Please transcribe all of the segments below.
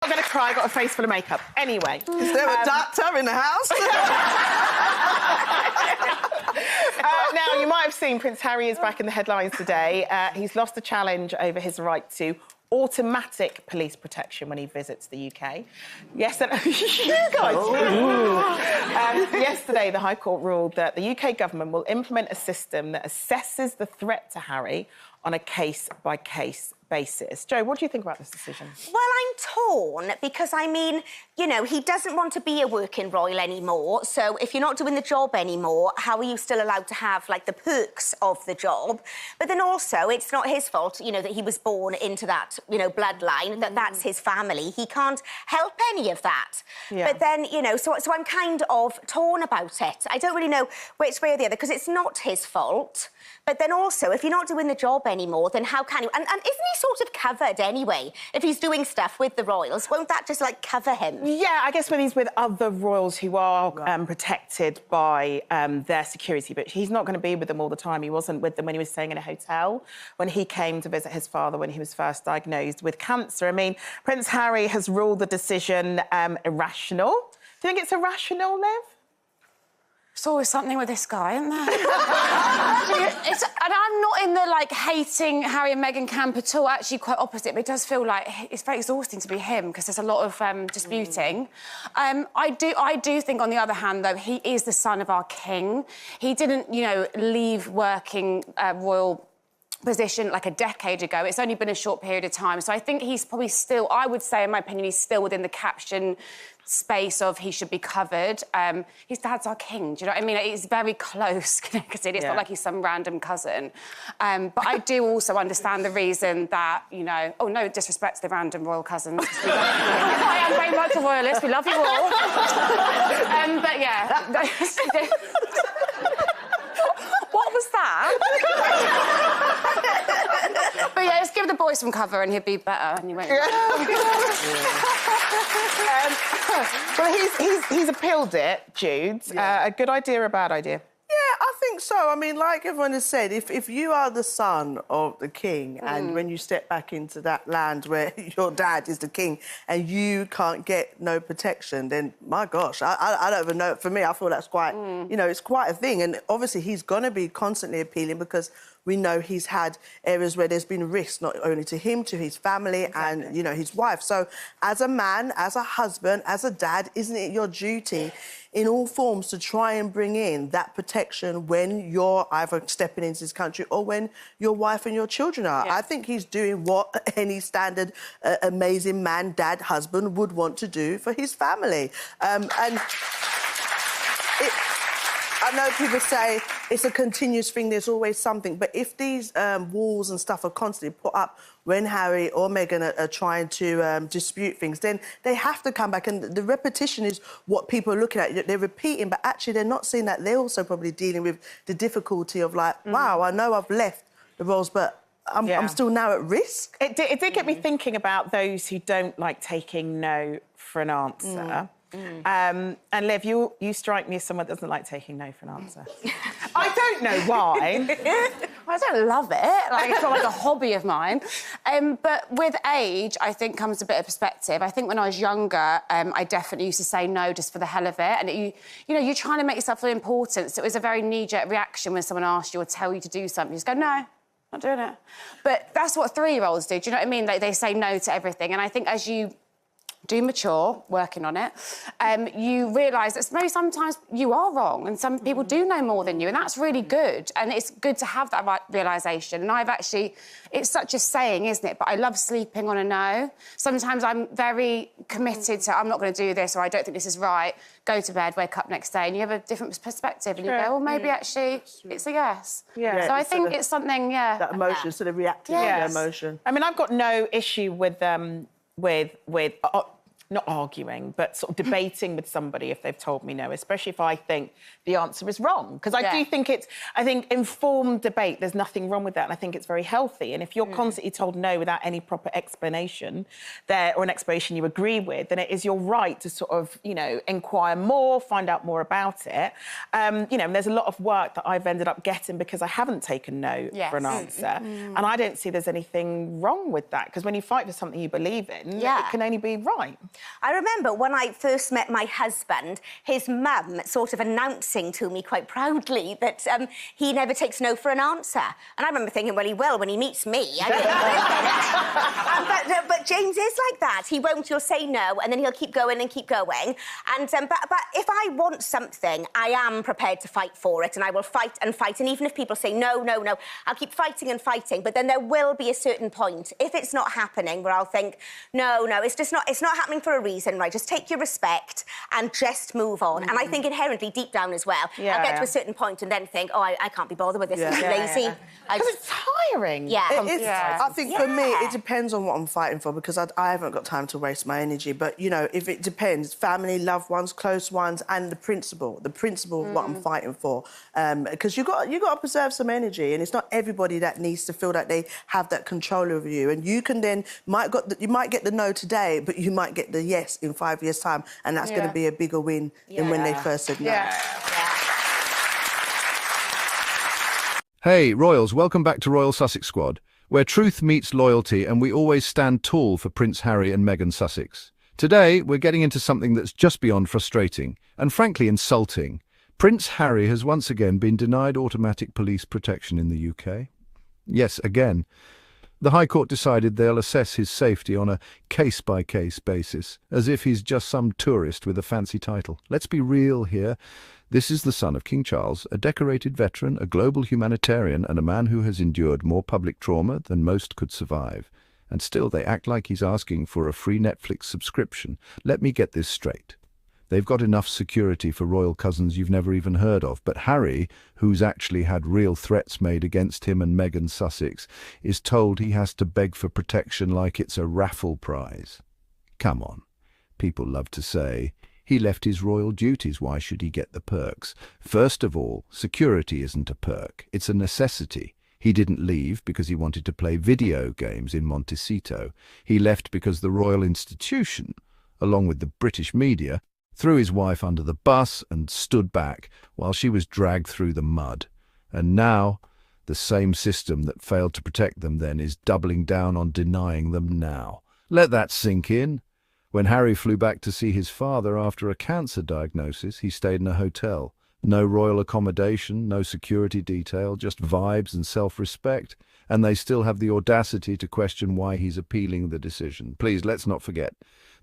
I'm going to cry, I got a face full of makeup. Anyway. Is there a doctor in the house? Now, you might have seen Prince Harry is back in the headlines today. He's lost the challenge over his right to automatic police protection when he visits the UK. Yes, and you guys. Yesterday, the High Court ruled that the UK government will implement a system that assesses the threat to Harry on a case-by-case basis. Jo, what do you think about this decision? Well, I'm torn because, I mean, you know, he doesn't want to be a working royal anymore, so if you're not doing the job anymore, how are you still allowed to have, like, the perks of the job? But then also, it's not his fault, you know, that he was born into that, you know, bloodline, that's his family. He can't help any of that. Yeah. But then, you know, so I'm kind of torn about it. I don't really know which way or the other, because it's not his fault. But then also, if you're not doing the job anymore, then how can you? And isn't he sort of covered anyway? If he's doing stuff with the royals, won't that just, like, cover him? Yeah, I guess when he's with other royals who are protected by their security, but he's not going to be with them all the time. He wasn't with them when he was staying in a hotel, when he came to visit his father when he was first diagnosed with cancer. I mean, Prince Harry has ruled the decision irrational. Do you think it's irrational, Liv? There's always something with this guy, isn't there? And I'm not in the, like, hating Harry and Meghan camp at all. Actually, quite opposite. But it does feel like it's very exhausting to be him because there's a lot of disputing. I do think, on the other hand, though, he is the son of our king. He didn't, you know, leave working royal position like a decade ago. It's only been a short period of time. So I think he's probably still, I would say, in my opinion, he's still within the caption space of he should be covered. His dad's our king, do you know what I mean? It's very close connected. It's not like he's some random cousin. But I do also understand the reason that, you know... Oh, no disrespect to the random royal cousins. I am very much a royalist. We love you all. But, yeah... What was that? But, yeah, just give the boy some cover and he'll be better and you won't... Well, he's appealed it, Jude. A good idea or a bad idea? Yeah, I think so. I mean, like everyone has said, if you are the son of the king and when you step back into that land where your dad is the king and you can't get no protection, then, my gosh, I don't even know. For me, I feel that's quite, you know, it's quite a thing. And obviously he's going to be constantly appealing because we know he's had areas where there's been risks, not only to him, to his family and, you know, his wife. So as a man, as a husband, as a dad, isn't it your duty in all forms to try and bring in that protection when you're either stepping into this country or when your wife and your children are? I think he's doing what any standard amazing man, dad, husband would want to do for his family. I know people say it's a continuous thing, there's always something, but if these walls and stuff are constantly put up when Harry or Meghan are trying to dispute things, then they have to come back, and the repetition is what people are looking at. They're repeating, but actually they're not seeing that they're also probably dealing with the difficulty of, like, wow, I know I've left the roles, but I'm still now at risk. It did get me thinking about those who don't like taking no for an answer. And Liv, you strike me as someone that doesn't like taking no for an answer. I don't know why. I don't love it. Like, it's not like a hobby of mine. But with age, I think, comes a bit of perspective. I think when I was younger, I definitely used to say no just for the hell of it. And, you know, you're trying to make yourself feel important. So it was a very knee-jerk reaction when someone asked you or tell you to do something. You just go, no, not doing it. But that's what 3-year-olds do. Do you know what I mean? They say no to everything. And I think as you do mature, working on it, you realise that maybe sometimes you are wrong and some people do know more than you, and that's really good. And it's good to have that realisation. And I've actually... It's such a saying, isn't it? But I love sleeping on a no. Sometimes I'm very committed to, I'm not going to do this, or I don't think this is right. Go to bed, wake up next day, and you have a different perspective, and you go, well, maybe actually it's a yes. Yeah. So I think it's something, that emotion, sort of reacting to the emotion. I mean, I've got no issue with not arguing, but sort of debating with somebody if they've told me no, especially if I think the answer is wrong. Because I do think I think informed debate, there's nothing wrong with that, and I think it's very healthy. And if you're constantly told no without any proper explanation or an explanation you agree with, then it is your right to sort of, you know, inquire more, find out more about it. You know, and there's a lot of work that I've ended up getting because I haven't taken no for an answer. And I don't see there's anything wrong with that, because when you fight for something you believe in, it can only be right. I remember when I first met my husband, his mum sort of announcing to me quite proudly that he never takes no for an answer. And I remember thinking, well, he will when he meets me. I don't know. But James is like that. You'll say no, and then he'll keep going and keep going. And but if I want something, I am prepared to fight for it, and I will fight and fight. And even if people say no, no, no, I'll keep fighting and fighting. But then there will be a certain point, if it's not happening, where I'll think, no, it's just not. It's not happening for a reason, right? Just take your respect and just move on. And I think inherently, deep down as well, I'll get to a certain point and then think, oh, I can't be bothered with this. It's lazy. Because it's tiring. I think for me, it depends on what I'm fighting for, because I haven't got time to waste my energy. But, you know, if it depends, family, loved ones, close ones, and the principle of what I'm fighting for. Because you got to preserve some energy, and it's not everybody that needs to feel that they have that control over you. And you can then, you might get the no today, but you might get the yes in 5 years' time, and that's going to be a bigger win than when they first said no. Hey, Royals, welcome back to Royal Sussex Squad, where truth meets loyalty and we always stand tall for Prince Harry and Meghan Sussex. Today, we're getting into something that's just beyond frustrating and frankly insulting. Prince Harry has once again been denied automatic police protection in the UK. Yes, again. The High Court decided they'll assess his safety on a case-by-case basis, as if he's just some tourist with a fancy title. Let's be real here. This is the son of King Charles, a decorated veteran, a global humanitarian, and a man who has endured more public trauma than most could survive. And still they act like he's asking for a free Netflix subscription. Let me get this straight. They've got enough security for royal cousins you've never even heard of, but Harry, who's actually had real threats made against him and Meghan Sussex, is told he has to beg for protection like it's a raffle prize. Come on. People love to say, he left his royal duties, why should he get the perks? First of all, security isn't a perk, it's a necessity. He didn't leave because he wanted to play video games in Montecito. He left because the royal institution, along with the British media, threw his wife under the bus and stood back while she was dragged through the mud. And now, the same system that failed to protect them then is doubling down on denying them now. Let that sink in. When Harry flew back to see his father after a cancer diagnosis, he stayed in a hotel. No royal accommodation, no security detail, just vibes and self-respect. And they still have the audacity to question why he's appealing the decision. Please, let's not forget,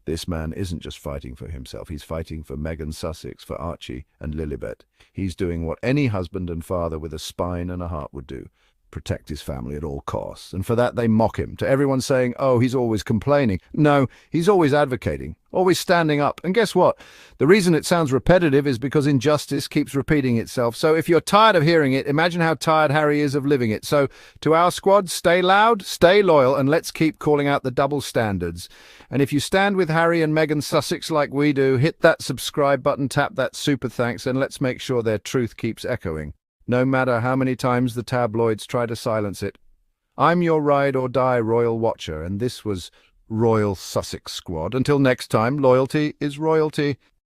this man isn't just fighting for himself, he's fighting for Meghan Sussex, for Archie and Lilibet. He's doing what any husband and father with a spine and a heart would do. Protect his family at all costs. And for that they mock him, to everyone saying, oh, he's always complaining. No, he's always advocating, always standing up. And guess what? The reason it sounds repetitive is because injustice keeps repeating itself. So if you're tired of hearing it, imagine how tired Harry is of living it. So to our squad, stay loud, stay loyal, and let's keep calling out the double standards. And if you stand with Harry and Meghan Sussex like we do, hit that subscribe button, tap that super thanks, and let's make sure their truth keeps echoing, no matter how many times the tabloids try to silence it. I'm your ride or die royal watcher, and this was Royal Sussex Squad. Until next time, loyalty is royalty.